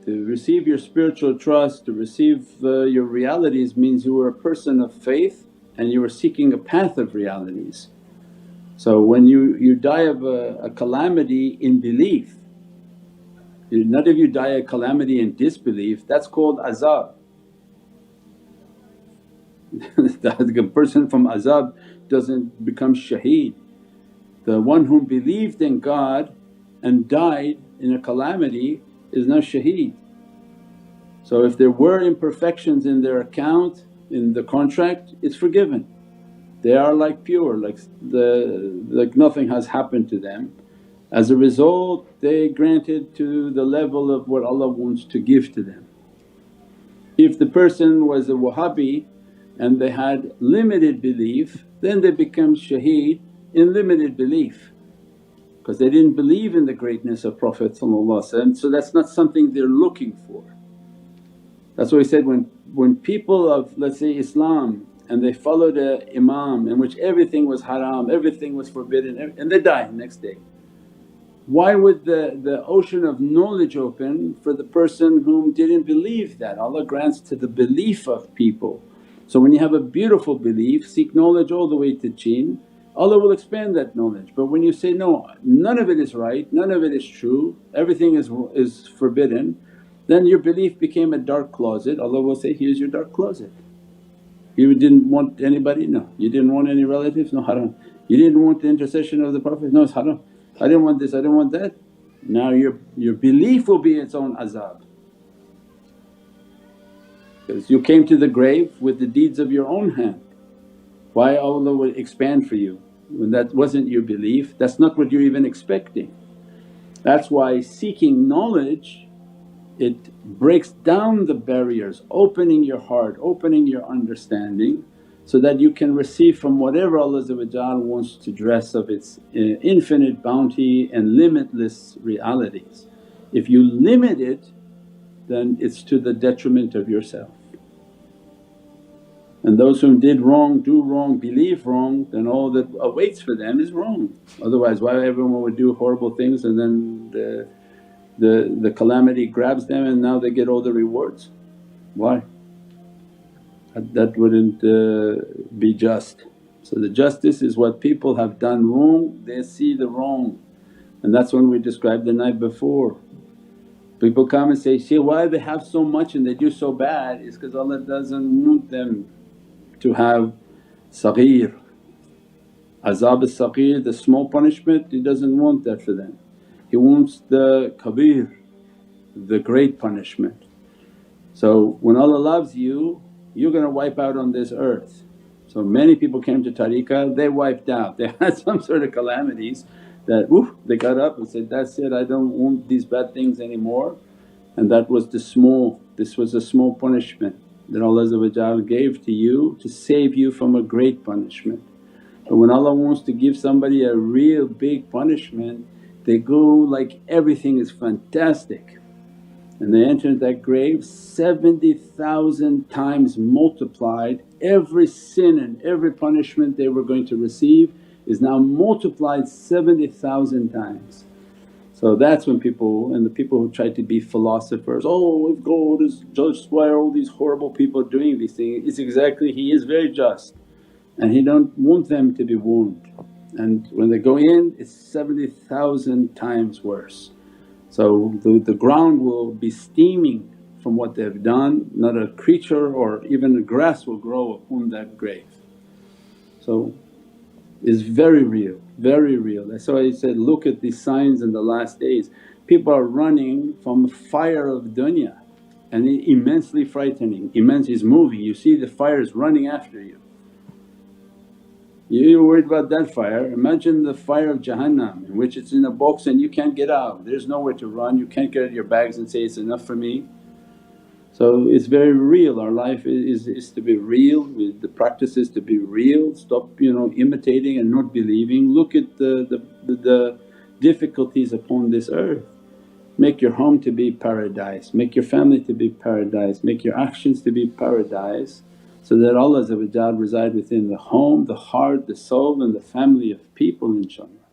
To receive your spiritual trust, to receive your realities means you were a person of faith and you were seeking a path of realities. So when you die of a calamity in belief, not if you die a calamity in disbelief, that's called azab. The person from azab doesn't become shaheed. The one who believed in God and died in a calamity is now shaheed. So if there were imperfections in their account, in the contract, it's forgiven. They are like pure, like nothing has happened to them. As a result they granted to the level of what Allah wants to give to them. If the person was a Wahhabi and they had limited belief, then they become shaheed in limited belief because they didn't believe in the greatness of Prophet, so that's not something they're looking for. That's why he said when people of let's say Islam and they followed a imam in which everything was haram, everything was forbidden and they die next day. Why would the ocean of knowledge open for the person whom didn't believe that? Allah grants to the belief of people. So when you have a beautiful belief, seek knowledge all the way to Chin, Allah will expand that knowledge. But when you say, no, none of it is right, none of it is true, everything is forbidden, then your belief became a dark closet. Allah will say, here's your dark closet. You didn't want anybody? No. You didn't want any relatives? No, haram. You didn't want the intercession of the Prophet? No, it's haram. I didn't want this, I didn't want that. Now your belief will be its own azab because you came to the grave with the deeds of your own hand. Why Allah will expand for you when that wasn't your belief? That's not what you're even expecting. That's why seeking knowledge, it breaks down the barriers, opening your heart, opening your understanding so that you can receive from whatever Allah wants to dress of its infinite bounty and limitless realities. If you limit it then it's to the detriment of yourself. And those who did wrong, do wrong, believe wrong, then all that awaits for them is wrong. Otherwise why everyone would do horrible things and then the calamity grabs them and now they get all the rewards? Why? That wouldn't be just. So the justice is what people have done wrong, they see the wrong, and that's when we described the night before. People come and say, "Shaykh, why they have so much and they do so bad?" It's because Allah doesn't want them to have saghir. Azab as-saghir, the small punishment, He doesn't want that for them. He wants the kabir, the great punishment. So when Allah loves you, you're going to wipe out on this earth. So many people came to tariqah, they wiped out, they had some sort of calamities that they got up and said, that's it, I don't want these bad things anymore. And that was this was a small punishment that Allah gave to you to save you from a great punishment. But when Allah wants to give somebody a real big punishment, they go like everything is fantastic and they enter that grave 70,000 times multiplied. Every sin and every punishment they were going to receive is now multiplied 70,000 times. So that's when the people who try to be philosophers, oh if God is just, why are all these horrible people doing these things? It's exactly He is very just and He don't want them to be warned. And when they go in it's 70,000 times worse. So the ground will be steaming from what they've done, not a creature or even a grass will grow upon that grave. So it's very real, very real. That's why He said, look at these signs in the last days. People are running from fire of dunya and immensely frightening, immense is moving, you see the fire is running after you. You're worried about that fire, imagine the fire of Jahannam in which it's in a box and you can't get out, there's nowhere to run, you can't get out of your bags and say, it's enough for me. So it's very real, our life is to be real, the practice is to be real, stop imitating and not believing. Look at the difficulties upon this earth. Make your home to be paradise, make your family to be paradise, make your actions to be paradise so that Allah reside within the home, the heart, the soul and the family of people inshaAllah.